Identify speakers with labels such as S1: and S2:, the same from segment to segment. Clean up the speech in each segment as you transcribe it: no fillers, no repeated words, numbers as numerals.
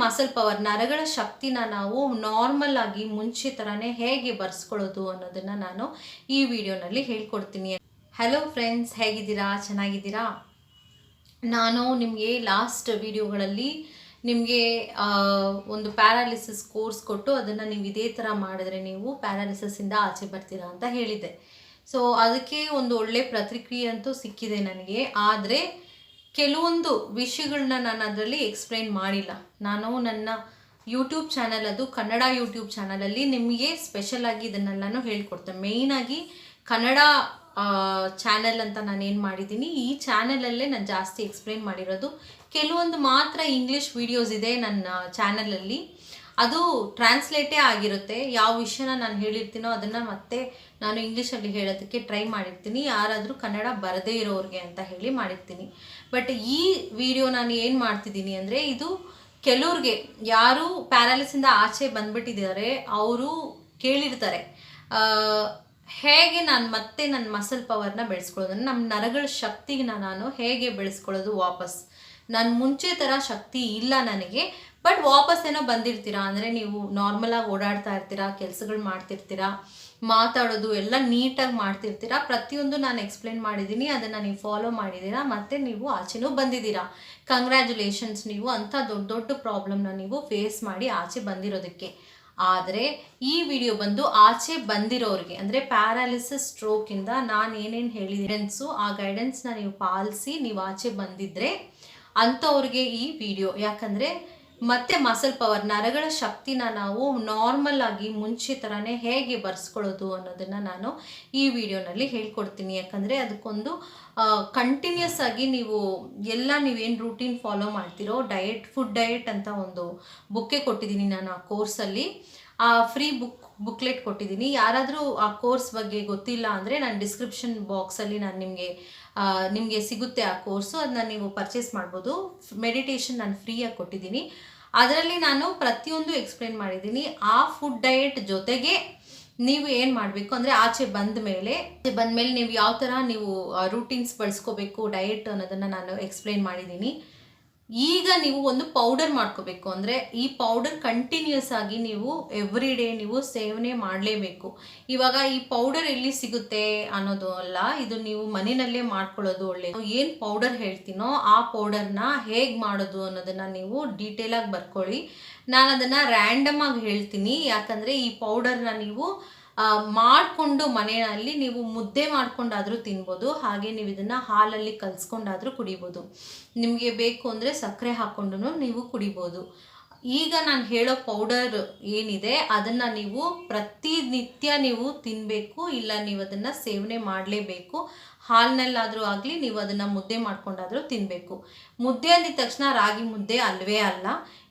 S1: Muscle power ನರಗಳ ಶಕ್ತಿನ ನಾವು ನಾರ್ಮಲ್ ಆಗಿ ಮುಂಚೆ ಥರನೇ ಹೇಗೆ ಬರ್ಸ್ಕೊಳ್ಳೋದು ಅನ್ನೋದನ್ನು ನಾನು ಈ ವಿಡಿಯೋನಲ್ಲಿ ಹೇಳ್ಕೊಡ್ತೀನಿ. ಹಲೋ ಫ್ರೆಂಡ್ಸ್, ಹೇಗಿದ್ದೀರಾ? ಚೆನ್ನಾಗಿದ್ದೀರಾ? ನಾನು ನಿಮಗೆ ಲಾಸ್ಟ್ ವಿಡಿಯೋಗಳಲ್ಲಿ ನಿಮಗೆ ಒಂದು ಪ್ಯಾರಾಲಿಸಿಸ್ ಕೋರ್ಸ್ ಕೊಟ್ಟು ಅದನ್ನು ನೀವು ಇದೇ ಥರ ಮಾಡಿದ್ರೆ ನೀವು ಪ್ಯಾರಾಲಿಸಿಸಿಂದ ಆಚೆ ಬರ್ತೀರಾ ಅಂತ ಹೇಳಿದ್ದೆ. ಸೊ ಅದಕ್ಕೆ ಒಂದು ಒಳ್ಳೆ ಪ್ರತಿಕ್ರಿಯೆ ಅಂತೂ ಸಿಕ್ಕಿದೆ ನನಗೆ. ಆದರೆ ಕೆಲವೊಂದು ವಿಷಯಗಳನ್ನ ನಾನು ಅದರಲ್ಲಿ ಎಕ್ಸ್ಪ್ಲೈನ್ ಮಾಡಿಲ್ಲ. ನಾನು ನನ್ನ ಯೂಟ್ಯೂಬ್ ಚಾನಲ್, ಅದು ಕನ್ನಡ ಯೂಟ್ಯೂಬ್ ಚಾನಲಲ್ಲಿ ನಿಮಗೆ ಸ್ಪೆಷಲಾಗಿ ಇದನ್ನೆಲ್ಲನೂ ಹೇಳ್ಕೊಡ್ತೇನೆ. ಮೇಯ್ನಾಗಿ ಕನ್ನಡ ಚಾನಲ್ ಅಂತ ನಾನೇನು ಮಾಡಿದ್ದೀನಿ, ಈ ಚಾನಲಲ್ಲೇ ನಾನು ಜಾಸ್ತಿ ಎಕ್ಸ್ಪ್ಲೈನ್ ಮಾಡಿರೋದು. ಕೆಲವೊಂದು ಮಾತ್ರ ಇಂಗ್ಲೀಷ್ ವಿಡಿಯೋಸ್ ಇದೆ ನನ್ನ ಚಾನಲಲ್ಲಿ, ಅದು ಟ್ರಾನ್ಸ್ಲೇಟೇ ಆಗಿರುತ್ತೆ. ಯಾವ ವಿಷಯನ ನಾನು ಹೇಳಿರ್ತೀನೋ ಅದನ್ನು ಮತ್ತೆ ನಾನು ಇಂಗ್ಲೀಷಲ್ಲಿ ಹೇಳೋದಕ್ಕೆ ಟ್ರೈ ಮಾಡಿರ್ತೀನಿ, ಯಾರಾದರೂ ಕನ್ನಡ ಬರದೇ ಇರೋರಿಗೆ ಅಂತ ಹೇಳಿ ಮಾಡಿರ್ತೀನಿ. ಬಟ್ ಈ ವಿಡಿಯೋ ನಾನು ಏನು ಮಾಡ್ತಿದ್ದೀನಿ ಅಂದರೆ, ಇದು ಕೆಲವ್ರಿಗೆ ಯಾರು ಪ್ಯಾರಾಲಿಸಿಂದ ಆಚೆ ಬಂದ್ಬಿಟ್ಟಿದ್ದಾರೆ ಅವರು ಕೇಳಿರ್ತಾರೆ, ಹೇಗೆ ನಾನು ಮತ್ತೆ ನನ್ನ ಮಸಲ್ ಪವರ್ನ ಬೆಳೆಸ್ಕೊಳ್ಳೋದನ್ನು, ನಮ್ಮ ನರಗಳ ಶಕ್ತಿನ ನಾನು ಹೇಗೆ ಬೆಳೆಸ್ಕೊಳ್ಳೋದು ವಾಪಸ್. ನಾನು ಮುಂಚೆ ಥರ ಶಕ್ತಿ ಇಲ್ಲ ನನಗೆ, ಬಟ್ ವಾಪಸ್ ಏನೋ ಬಂದಿರ್ತೀರಾ ಅಂದರೆ ನೀವು ನಾರ್ಮಲಾಗಿ ಓಡಾಡ್ತಾ ಇರ್ತೀರಾ, ಕೆಲಸಗಳು ಮಾಡ್ತಿರ್ತೀರಾ, ಮಾತಾಡೋದು ಎಲ್ಲ ನೀಟಾಗಿ ಮಾಡ್ತಿರ್ತೀರಾ. ಪ್ರತಿಯೊಂದು ನಾನು ಎಕ್ಸ್ಪ್ಲೇನ್ ಮಾಡಿದ್ದೀನಿ, ಅದನ್ನು ನೀವು ಫಾಲೋ ಮಾಡಿದ್ದೀರಾ, ಮತ್ತು ನೀವು ಆಚೆನೂ ಬಂದಿದ್ದೀರಾ. ಕಂಗ್ರ್ಯಾಚುಲೇಷನ್ಸ್, ನೀವು ಅಂಥ ದೊಡ್ಡ ದೊಡ್ಡ ಪ್ರಾಬ್ಲಮ್ನ ನೀವು ಫೇಸ್ ಮಾಡಿ ಆಚೆ ಬಂದಿರೋದಕ್ಕೆ. ಆದರೆ ಈ ವಿಡಿಯೋ ಬಂದು ಆಚೆ ಬಂದಿರೋರಿಗೆ, ಅಂದರೆ ಪ್ಯಾರಾಲಿಸಿಸ್ ಸ್ಟ್ರೋಕಿಂದ ನಾನು ಏನೇನು ಹೇಳಿದೆನ್ಸು ಆ ಗೈಡೆನ್ಸ್ನ ನೀವು ಪಾಲಿಸಿ ನೀವು ಆಚೆ ಬಂದಿದ್ದರೆ ಅಂಥವ್ರಿಗೆ ಈ ವಿಡಿಯೋ. ಯಾಕಂದರೆ ಮತ್ತೆ ಮಸಲ್ ಪವರ್ ನರಗಳ ಶಕ್ತಿನ ನಾವು ನಾರ್ಮಲ್ ಆಗಿ ಮುಂಚೆ ಥರನೇ ಹೇಗೆ ಬರ್ಸ್ಕೊಳ್ಳೋದು ಅನ್ನೋದನ್ನು ನಾನು ಈ ವಿಡಿಯೋನಲ್ಲಿ ಹೇಳ್ಕೊಡ್ತೀನಿ. ಯಾಕಂದರೆ ಅದಕ್ಕೊಂದು ಕಂಟಿನ್ಯೂಸ್ ಆಗಿ ನೀವೇನು ರೂಟೀನ್ ಫಾಲೋ ಮಾಡ್ತೀರೋ, ಫುಡ್ ಡಯಟ್ ಅಂತ ಒಂದು ಬುಕ್ಕೆ ಕೊಟ್ಟಿದ್ದೀನಿ ನಾನು ಆ ಕೋರ್ಸಲ್ಲಿ, ಆ ಫ್ರೀ ಬುಕ್ಲೆಟ್ ಕೊಟ್ಟಿದ್ದೀನಿ. ಯಾರಾದರೂ ಆ ಕೋರ್ಸ್ ಬಗ್ಗೆ ಗೊತ್ತಿಲ್ಲ ಅಂದರೆ ನಾನು ಡಿಸ್ಕ್ರಿಪ್ಷನ್ ಬಾಕ್ಸಲ್ಲಿ ನಾನು ನಿಮಗೆ ಸಿಗುತ್ತೆ ಆ ಕೋರ್ಸು, ಅದನ್ನ ನೀವು ಪರ್ಚೇಸ್ ಮಾಡ್ಬೋದು. ಮೆಡಿಟೇಷನ್ ನಾನು ಫ್ರೀಯಾಗಿ ಕೊಟ್ಟಿದ್ದೀನಿ, ಅದರಲ್ಲಿ ನಾನು ಪ್ರತಿಯೊಂದು ಎಕ್ಸ್ಪ್ಲೇನ್ ಮಾಡಿದ್ದೀನಿ. ಆ ಫುಡ್ ಡಯಟ್ ಜೊತೆಗೆ ನೀವು ಏನು ಮಾಡಬೇಕು ಅಂದರೆ, ಆಚೆ ಬಂದ ಮೇಲೆ ನೀವು ಯಾವ ಥರ ನೀವು ರೂಟೀನ್ಸ್ ಬಳಸ್ಕೋಬೇಕು ಡಯಟ್ ಅನ್ನೋದನ್ನು ನಾನು ಎಕ್ಸ್ಪ್ಲೇನ್ ಮಾಡಿದ್ದೀನಿ. ಈಗ ನೀವು ಒಂದು ಪೌಡರ್ ಮಾಡ್ಕೋಬೇಕು, ಅಂದರೆ ಈ ಪೌಡರ್ ಕಂಟಿನ್ಯೂಸ್ ಆಗಿ ನೀವು ಎವ್ರಿ ಡೇ ನೀವು ಸೇವನೆ ಮಾಡಲೇಬೇಕು. ಇವಾಗ ಈ ಪೌಡರ್ ಎಲ್ಲಿ ಸಿಗುತ್ತೆ ಅನ್ನೋದು ಅಲ್ಲ, ಇದು ನೀವು ಮನೆಯಲ್ಲೇ ಮಾಡ್ಕೊಳ್ಳೋದು ಒಳ್ಳೆಯದು. ಏನು ಪೌಡರ್ ಹೇಳ್ತೀನೋ ಆ ಪೌಡರ್ನ ಹೇಗೆ ಮಾಡೋದು ಅನ್ನೋದನ್ನು ನೀವು ಡೀಟೇಲಾಗಿ ಬರ್ಕೊಳ್ಳಿ. ನಾನು ಅದನ್ನು ರ್ಯಾಂಡಮ್ ಆಗಿ ಹೇಳ್ತೀನಿ, ಯಾಕಂದರೆ ಈ ಪೌಡರ್ನ ನೀವು ಮಾಡಿಕೊಂಡು ಮನೆಯಲ್ಲಿ ನೀವು ಮುದ್ದೆ ಮಾಡ್ಕೊಂಡಾದರೂ ತಿನ್ಬೋದು, ಹಾಗೆ ನೀವು ಇದನ್ನು ಹಾಲಲ್ಲಿ ಕಲಿಸ್ಕೊಂಡಾದರೂ ಕುಡಿಬೋದು. ನಿಮಗೆ ಬೇಕು ಅಂದರೆ ಸಕ್ಕರೆ ಹಾಕ್ಕೊಂಡು ನೀವು ಕುಡಿಬೋದು. ಈಗ ನಾನು ಹೇಳೋ ಪೌಡರ್ ಏನಿದೆ ಅದನ್ನು ನೀವು ಪ್ರತಿನಿತ್ಯ ನೀವು ತಿನ್ನಬೇಕು, ಇಲ್ಲ ನೀವು ಅದನ್ನು ಸೇವನೆ ಮಾಡಲೇಬೇಕು. ಹಾಲಿನಲ್ಲಾದರೂ ಆಗಲಿ, ನೀವು ಅದನ್ನು ಮುದ್ದೆ ಮಾಡ್ಕೊಂಡಾದರೂ ತಿನ್ನಬೇಕು. ಮುದ್ದೆ ಅಂದಿದ ತಕ್ಷಣ ರಾಗಿ ಮುದ್ದೆ ಅಲ್ವೇ ಅಲ್ಲ.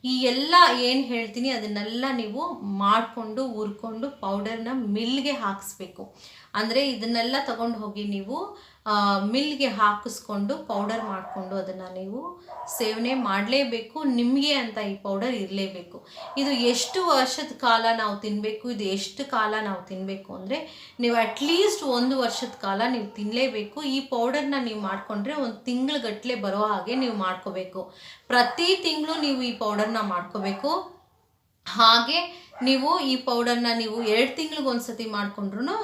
S1: ಈ ಎಲ್ಲ ಏನು ಹೇಳ್ತೀನಿ ಅದನ್ನೆಲ್ಲ ನೀವು ಮಾಡಿಕೊಂಡು ಹುರ್ಕೊಂಡು ಪೌಡರ್ನ ಮಿಲ್ಗೆ ಹಾಕಿಸ್ಬೇಕು. ಅಂದರೆ ಇದನ್ನೆಲ್ಲ ತಗೊಂಡು ಹೋಗಿ ನೀವು ಮಿಲ್ಗೆ ಹಾಕಿಸ್ಕೊಂಡು ಪೌಡರ್ ಮಾಡಿಕೊಂಡು ಅದನ್ನು ನೀವು ಸೇವನೆ ಮಾಡಲೇಬೇಕು. ನಿಮಗೆ ಅಂತ ಈ ಪೌಡರ್ ಇರಲೇಬೇಕು. ಇದು ಎಷ್ಟು ವರ್ಷದ ಕಾಲ ನಾವು ತಿನ್ನಬೇಕು, ಇದು ಎಷ್ಟು ಕಾಲ ನಾವು ತಿನ್ನಬೇಕು ಅಂದರೆ, ನೀವು ಅಟ್ಲೀಸ್ಟ್ 1 ವರ್ಷದ ಕಾಲ ನೀವು ತಿನ್ನಲೇಬೇಕು. ಈ ಪೌಡರ್ನ ನೀವು ಮಾಡಿಕೊಂಡ್ರೆ 1 ತಿಂಗಳಗಟ್ಟಲೆ ಬರೋ ಹಾಗೆ ನೀವು ಮಾಡ್ಕೋಬೇಕು. ಪ್ರತಿ ತಿಂಗಳು ನೀವು ಈ ಪೌಡರ್ನ ಮಾಡ್ಕೋಬೇಕು. ಹಾಗೆ ನೀವು ಈ ಪೌಡರ್ನ ನೀವು 2 ತಿಂಗಳಿಗೆ ಒಂದ್ಸತಿ ಮಾಡಿಕೊಂಡ್ರು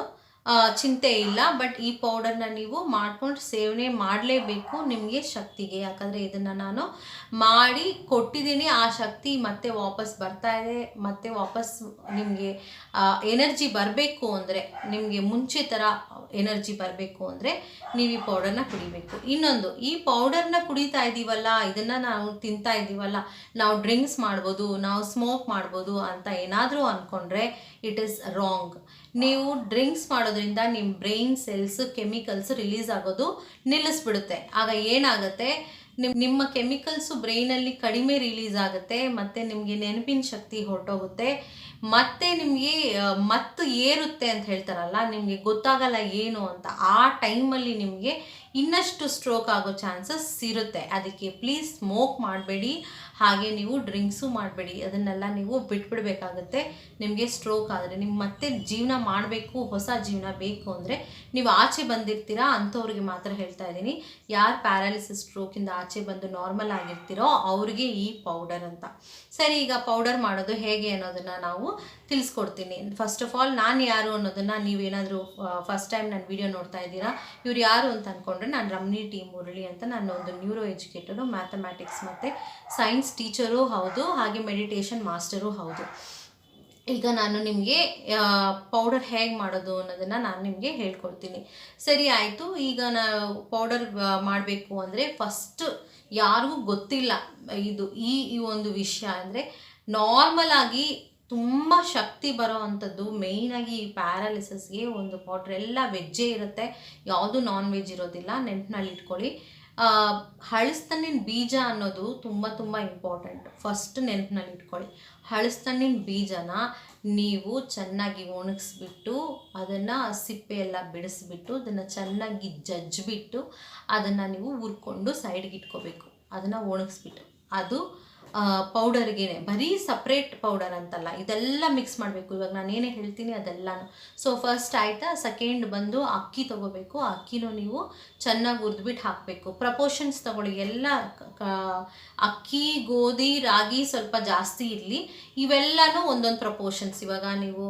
S1: ಚಿಂತೆ ಇಲ್ಲ. ಬಟ್ ಈ ಪೌಡರ್ನ ನೀವು ಮಾಡ್ಕೊಂಡು ಸೇವನೆ ಮಾಡಲೇಬೇಕು ನಿಮಗೆ ಶಕ್ತಿಗೆ. ಯಾಕಂದರೆ ಇದನ್ನು ನಾನು ಮಾಡಿ ಕೊಟ್ಟಿದ್ದೀನಿ, ಆ ಶಕ್ತಿ ಮತ್ತೆ ವಾಪಸ್ ಬರ್ತಾ ಇದೆ. ಮತ್ತೆ ವಾಪಸ್ ನಿಮಗೆ ಎನರ್ಜಿ ಬರಬೇಕು ಅಂದರೆ, ನಿಮಗೆ ಮುಂಚೆ ಥರ ಎನರ್ಜಿ ಬರಬೇಕು ಅಂದರೆ ನೀವು ಈ ಪೌಡರ್ನ ಕುಡಿಬೇಕು. ಇನ್ನೊಂದು, ಈ ಪೌಡರ್ನ ಕುಡಿತಾ ಇದ್ದೀವಲ್ಲ, ಇದನ್ನು ನಾವು ತಿಂತಾ ಇದ್ದೀವಲ್ಲ, ನಾವು ಡ್ರಿಂಕ್ಸ್ ಮಾಡ್ಬೋದು, ನಾವು ಸ್ಮೋಕ್ ಮಾಡ್ಬೋದು ಅಂತ ಏನಾದರೂ ಅಂದ್ಕೊಂಡ್ರೆ ಇಟ್ ಈಸ್ ರಾಂಗ್. ನೀವು ಡ್ರಿಂಕ್ಸ್ ಮಾಡೋದ್ರಿಂದ ನಿಮ್ಮ ಬ್ರೈನ್ ಸೆಲ್ಸ್ ಕೆಮಿಕಲ್ಸ್ ರಿಲೀಸ್ ಆಗೋದು ನಿಲ್ಲಿಸ್ಬಿಡುತ್ತೆ. ಆಗ ಏನಾಗುತ್ತೆ, ನಿಮ್ಮ ಕೆಮಿಕಲ್ಸು ಬ್ರೈನಲ್ಲಿ ಕಡಿಮೆ ರಿಲೀಸ್ ಆಗುತ್ತೆ, ಮತ್ತು ನಿಮಗೆ ನೆನಪಿನ ಶಕ್ತಿ ಹೊರಟೋಗುತ್ತೆ, ಮತ್ತು ನಿಮಗೆ ಮತ್ತು ಏರುತ್ತೆ ಅಂತ ಹೇಳ್ತಾರಲ್ಲ, ನಿಮಗೆ ಗೊತ್ತಾಗಲ್ಲ ಏನು ಅಂತ. ಆ ಟೈಮಲ್ಲಿ ನಿಮಗೆ ಇನ್ನಷ್ಟು ಸ್ಟ್ರೋಕ್ ಆಗೋ ಚಾನ್ಸಸ್ ಇರುತ್ತೆ. ಅದಕ್ಕೆ ಪ್ಲೀಸ್ ಸ್ಮೋಕ್ ಮಾಡಬೇಡಿ. ಹಾಗೆ ನೀವು ಡ್ರಿಂಕ್ಸು ಮಾಡಬೇಡಿ, ಅದನ್ನೆಲ್ಲ ನೀವು ಬಿಟ್ಬಿಡ್ಬೇಕಾಗುತ್ತೆ. ನಿಮಗೆ ಸ್ಟ್ರೋಕ್ ಆದರೆ ನಿಮ್ಮ ಮತ್ತೆ ಜೀವನ ಮಾಡಬೇಕು, ಹೊಸ ಜೀವನ ಬೇಕು ಅಂದರೆ ನೀವು ಆಚೆ ಬಂದಿರ್ತೀರಾ ಅಂಥವ್ರಿಗೆ ಮಾತ್ರ ಹೇಳ್ತಾ ಇದ್ದೀನಿ. ಯಾರು ಪ್ಯಾರಾಲಿಸಿಸ್ ಸ್ಟ್ರೋಕಿಂದ ಆಚೆ ಬಂದು ನಾರ್ಮಲ್ ಆಗಿರ್ತೀರೋ ಅವ್ರಿಗೆ ಈ ಪೌಡರ್ ಅಂತ. ಸರಿ, ಈಗ ಪೌಡರ್ ಮಾಡೋದು ಹೇಗೆ ಅನ್ನೋದನ್ನು ನಾವು ತಿಳಿಸ್ಕೊಡ್ತೀನಿ. ಫಸ್ಟ್ ಆಫ್ ಆಲ್ ನಾನು ಯಾರು ಅನ್ನೋದನ್ನು ನೀವೇನಾದರೂ ಫಸ್ಟ್ ಟೈಮ್ ನನ್ನ ವಿಡಿಯೋ ನೋಡ್ತಾ ಇದ್ದೀರಾ, ಇವ್ರು ಯಾರು ಅಂತ ಅಂದ್ಕೊಂಡ್ರೆ ನಾನು ರಮಣಿ ಟಿ ಮುರಳಿ ಅಂತ. ನಾನು ಒಂದು ನ್ಯೂರೋ ಎಜುಕೇಟರು, ಮ್ಯಾಥಮೆಟಿಕ್ಸ್ ಮತ್ತು ಸೈನ್ಸ್ ಟೀಚರು ಹೌದು, ಹಾಗೆ ಮೆಡಿಟೇಷನ್ ಮಾಸ್ಟರು ಹೌದು. ಈಗ ನಾನು ನಿಮಗೆ ಪೌಡರ್ ಹೇಗೆ ಮಾಡೋದು ಅನ್ನೋದನ್ನು ನಾನು ನಿಮಗೆ ಹೇಳ್ಕೊಡ್ತೀನಿ. ಸರಿ ಆಯಿತು. ಈಗ ನಾವು ಪೌಡರ್ ಮಾಡಬೇಕು ಅಂದರೆ ಫಸ್ಟ್ ಯಾರಿಗೂ ಗೊತ್ತಿಲ್ಲ ಇದು ಈ ಒಂದು ವಿಷಯ. ಅಂದರೆ ನಾರ್ಮಲ್ ಆಗಿ ತುಂಬ ಶಕ್ತಿ ಬರೋ ಅಂಥದ್ದು ಮೇಯ್ನಾಗಿ ಈ ಪ್ಯಾರಾಲಿಸಿಸ್ಗೆ ಒಂದು ಪೌಡ್ರ್. ಎಲ್ಲ ವೆಜ್ಜೇ ಇರುತ್ತೆ, ಯಾವುದು ನಾನ್ ವೆಜ್ ಇರೋದಿಲ್ಲ, ನೆನಪಿನಲ್ಲಿ ಇಟ್ಕೊಳ್ಳಿ. ಹಳಸ್ತಣ್ಣಿನ ಬೀಜ ಅನ್ನೋದು ತುಂಬ ತುಂಬ ಇಂಪಾರ್ಟೆಂಟ್. ಫಸ್ಟ್ ನೆನಪಿನಲ್ಲಿ ಇಟ್ಕೊಳ್ಳಿ, ಹಳಸ್ತಣ್ಣಿನ ಬೀಜನ ನೀವು ಚೆನ್ನಾಗಿ ಒಣಗಿಸ್ಬಿಟ್ಟು ಅದನ್ನು ಸಿಪ್ಪೆ ಎಲ್ಲ ಬಿಡಿಸ್ಬಿಟ್ಟು ಅದನ್ನು ಚೆನ್ನಾಗಿ ಜಜ್ಜಿಬಿಟ್ಟು ಅದನ್ನು ನೀವು ಹುರ್ಕೊಂಡು ಸೈಡ್ಗೆ ಇಟ್ಕೋಬೇಕು. ಅದನ್ನು ಒಣಗಿಸ್ಬಿಟ್ಟು ಅದು ಪೌಡರ್ಗೆ ಬರೀ ಸಪ್ರೇಟ್ ಪೌಡರ್ ಅಂತಲ್ಲ, ಇದೆಲ್ಲ ಮಿಕ್ಸ್ ಮಾಡಬೇಕು. ಇವಾಗ ನಾನು ಏನೇ ಹೇಳ್ತೀನಿ ಅದೆಲ್ಲನೂ. ಸೊ ಫಸ್ಟ್ ಆಯಿತಾ. ಸೆಕೆಂಡ್ ಬಂದು ಅಕ್ಕಿ ತೊಗೋಬೇಕು. ಅಕ್ಕಿನೂ ನೀವು ಚೆನ್ನಾಗಿ ಹುರಿದ್ಬಿಟ್ಟು ಹಾಕಬೇಕು. ಪ್ರಪೋರ್ಷನ್ಸ್ ತೊಗೊಳ್ಳಿ. ಎಲ್ಲ ಅಕ್ಕಿ, ಗೋಧಿ, ರಾಗಿ ಸ್ವಲ್ಪ ಜಾಸ್ತಿ ಇರಲಿ. ಇವೆಲ್ಲನೂ ಒಂದೊಂದು ಪ್ರಪೋರ್ಷನ್ಸ್. ಇವಾಗ ನೀವು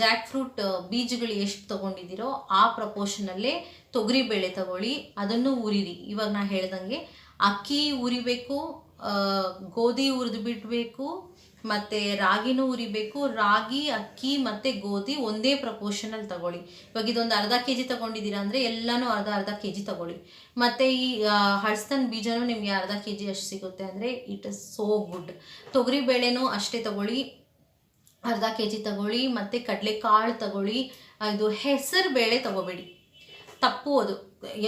S1: ಜಾಕ್ ಫ್ರೂಟ್ ಬೀಜಗಳು ಎಷ್ಟು ತೊಗೊಂಡಿದ್ದೀರೋ ಆ ಪ್ರಪೋರ್ಷನಲ್ಲೇ ತೊಗರಿಬೇಳೆ ತಗೊಳ್ಳಿ, ಅದನ್ನು ಉರಿರಿ. ಇವಾಗ ನಾನು ಹೇಳ್ದಂಗೆ ಅಕ್ಕಿ ಉರಿಬೇಕು, ಗೋಧಿ ಹುರಿದು ಬಿಡಬೇಕು, ಮತ್ತು ರಾಗಿನೂ ಉರಿಬೇಕು. ರಾಗಿ, ಅಕ್ಕಿ ಮತ್ತು ಗೋಧಿ ಒಂದೇ ಪ್ರಪೋರ್ಷನಲ್ಲಿ ತಗೊಳ್ಳಿ. ಇವಾಗ ಇದೊಂದು ಅರ್ಧ kg ತೊಗೊಂಡಿದ್ದೀರಾ ಅಂದರೆ ಎಲ್ಲನೂ ಅರ್ಧ kg ತಗೊಳ್ಳಿ. ಮತ್ತು ಈ ಹಳಸ್ತನ ಬೀಜನೂ ನಿಮಗೆ ಅರ್ಧ kg ಅಷ್ಟು ಸಿಗುತ್ತೆ ಅಂದರೆ ಇಟ್ ಇಸ್ ಸೋ ಗುಡ್. ತೊಗರಿಬೇಳೆನೂ ಅಷ್ಟೇ ತಗೊಳ್ಳಿ, ಅರ್ಧ kg ತಗೊಳ್ಳಿ. ಮತ್ತು ಕಡಲೆಕಾಳು ತಗೊಳ್ಳಿ. ಇದು ಹೆಸರು ಬೇಳೆ ತಗೋಬೇಡಿ, ತಪ್ಪು ಅದು.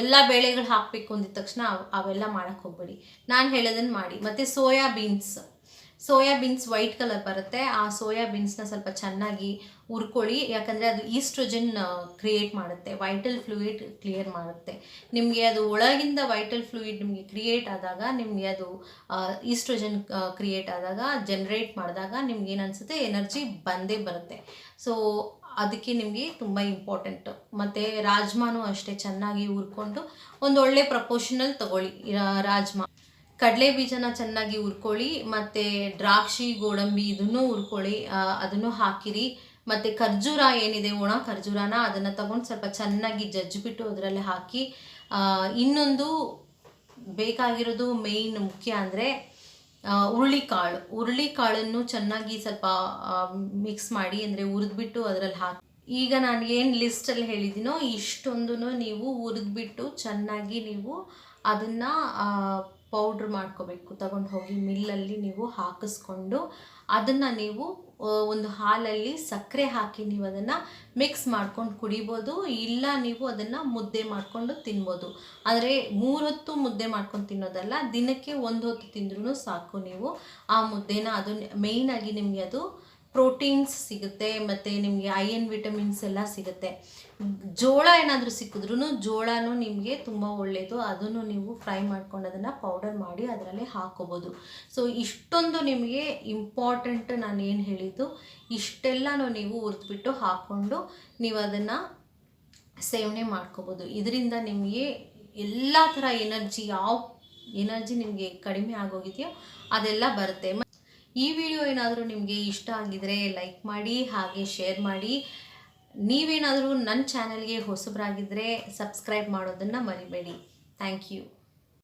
S1: ಎಲ್ಲ ಬೇಳೆಗಳು ಹಾಕಬೇಕು ಅಂದಿದ ತಕ್ಷಣ ಅವೆಲ್ಲ ಮಾಡೋಕ್ಕೆ ಹೋಗಬೇಡಿ, ನಾನು ಹೇಳೋದನ್ನು ಮಾಡಿ. ಮತ್ತು ಸೋಯಾಬೀನ್ಸ್ ವೈಟ್ ಕಲರ್ ಬರುತ್ತೆ, ಆ ಸೋಯಾಬೀನ್ಸ್ನ ಸ್ವಲ್ಪ ಚೆನ್ನಾಗಿ ಹುರ್ಕೊಳ್ಳಿ. ಯಾಕಂದರೆ ಅದು ಈಸ್ಟ್ರೋಜನ್ ಕ್ರಿಯೇಟ್ ಮಾಡುತ್ತೆ, ವೈಟಲ್ ಫ್ಲೂಯಿಡ್ ಕ್ಲಿಯರ್ ಮಾಡುತ್ತೆ. ನಿಮಗೆ ಅದು ಒಳಗಿಂದ ವೈಟಲ್ ಫ್ಲೂಯಿಡ್ ನಿಮಗೆ ಕ್ರಿಯೇಟ್ ಆದಾಗ, ನಿಮಗೆ ಅದು ಈಸ್ಟ್ರೋಜನ್ ಕ್ರಿಯೇಟ್ ಆದಾಗ, ಜನ್ರೇಟ್ ಮಾಡಿದಾಗ ನಿಮ್ಗೆ ಏನು ಅನಿಸುತ್ತೆ, ಎನರ್ಜಿ ಬಂದೇ ಬರುತ್ತೆ. ಸೊ ಅದಕ್ಕೆ ನಿಮಗೆ ತುಂಬ ಇಂಪಾರ್ಟೆಂಟು. ಮತ್ತು ರಾಜ್ಮಾನೂ ಅಷ್ಟೇ ಚೆನ್ನಾಗಿ ಹುರ್ಕೊಂಡು ಒಂದು ಒಳ್ಳೆ ಪ್ರಪೋರ್ಷನಲ್ಲಿ ತೊಗೊಳ್ಳಿ. ರಾಜ್ಮಾ, ಕಡಲೆ ಬೀಜನ ಚೆನ್ನಾಗಿ ಹುರ್ಕೊಳ್ಳಿ. ಮತ್ತು ದ್ರಾಕ್ಷಿ, ಗೋಡಂಬಿ ಇದನ್ನು ಹುರ್ಕೊಳ್ಳಿ, ಅದನ್ನು ಹಾಕಿರಿ. ಮತ್ತು ಖರ್ಜೂರ ಏನಿದೆ, ಒಣ ಖರ್ಜೂರನ ಅದನ್ನು ತೊಗೊಂಡು ಸ್ವಲ್ಪ ಚೆನ್ನಾಗಿ ಜಜ್ಜಿಬಿಟ್ಟು ಅದರಲ್ಲಿ ಹಾಕಿ. ಇನ್ನೊಂದು ಬೇಕಾಗಿರೋದು ಮೇಯ್ನ್ ಮುಖ್ಯ ಅಂದರೆ ಹುರುಳಿಕಾಳನ್ನು ಚೆನ್ನಾಗಿ ಸ್ವಲ್ಪ ಮಿಕ್ಸ್ ಮಾಡಿ, ಅಂದರೆ ಹುರಿದ್ಬಿಟ್ಟು ಅದರಲ್ಲಿ ಹಾಕಿ. ಈಗ ನಾನು ಏನು ಲಿಸ್ಟಲ್ಲಿ ಹೇಳಿದ್ದೀನೋ ಇಷ್ಟೊಂದು ನೀವು ಹುರಿದ್ಬಿಟ್ಟು ಚೆನ್ನಾಗಿ ನೀವು ಅದನ್ನು ಪೌಡ್ರ್ ಮಾಡ್ಕೋಬೇಕು. ತಗೊಂಡು ಹೋಗಿ ಮಿಲ್ಲಲ್ಲಿ ನೀವು ಹಾಕಿಸ್ಕೊಂಡು ಅದನ್ನು ನೀವು ಒಂದು ಹಾಲಲ್ಲಿ ಸಕ್ಕರೆ ಹಾಕಿ ನೀವು ಅದನ್ನು ಮಿಕ್ಸ್ ಮಾಡ್ಕೊಂಡು ಕುಡಿಬೋದು. ಇಲ್ಲ ನೀವು ಅದನ್ನು ಮುದ್ದೆ ಮಾಡಿಕೊಂಡು ತಿನ್ಬೋದು. ಆದರೆ 3 ಹೊತ್ತು ಮುದ್ದೆ ಮಾಡ್ಕೊಂಡು ತಿನ್ನೋದಲ್ಲ, ದಿನಕ್ಕೆ 1 ಹೊತ್ತು ತಿಂದ್ರೂ ಸಾಕು ನೀವು ಆ ಮುದ್ದೆನ. ಅದು ಮೇಯ್ನಾಗಿ ನಿಮಗೆ ಅದು ಪ್ರೋಟೀನ್ಸ್ ಸಿಗುತ್ತೆ, ಮತ್ತು ನಿಮಗೆ ಐರನ್, ವಿಟಮಿನ್ಸ್ ಎಲ್ಲ ಸಿಗುತ್ತೆ. ಜೋಳ ಏನಾದರೂ ಸಿಕ್ಕಿದ್ರೂ ಜೋಳನೂ ನಿಮಗೆ ತುಂಬ ಒಳ್ಳೆಯದು. ಅದನ್ನು ನೀವು ಫ್ರೈ ಮಾಡ್ಕೊಂಡು ಅದನ್ನು ಪೌಡರ್ ಮಾಡಿ ಅದರಲ್ಲಿ ಹಾಕೋಬೋದು. ಸೊ ಇಷ್ಟೊಂದು ನಿಮಗೆ ಇಂಪಾರ್ಟೆಂಟ್ ನಾನು ಏನು ಹೇಳಿದ್ದು, ಇಷ್ಟೆಲ್ಲನೂ ನೀವು ಹುರಿದ್ಬಿಟ್ಟು ಹಾಕ್ಕೊಂಡು ನೀವು ಅದನ್ನು ಸೇವನೆ ಮಾಡ್ಕೋಬೋದು. ಇದರಿಂದ ನಿಮಗೆ ಎಲ್ಲ ಥರ ಎನರ್ಜಿ, ಯಾವ ಎನರ್ಜಿ ನಿಮಗೆ ಕಡಿಮೆ ಆಗೋಗಿದೆಯೋ ಅದೆಲ್ಲ ಬರುತ್ತೆ. ಈ ವಿಡಿಯೋ ಏನಾದರೂ ನಿಮಗೆ ಇಷ್ಟ ಆಗಿದರೆ ಲೈಕ್ ಮಾಡಿ, ಹಾಗೆ ಶೇರ್ ಮಾಡಿ. ನೀವೇನಾದರೂ ನನ್ನ ಚಾನಲ್ಗೆ ಹೊಸಬರಾಗಿದ್ದರೆ ಸಬ್ಸ್ಕ್ರೈಬ್ ಮಾಡೋದನ್ನು ಮರಿಬೇಡಿ. Thank you.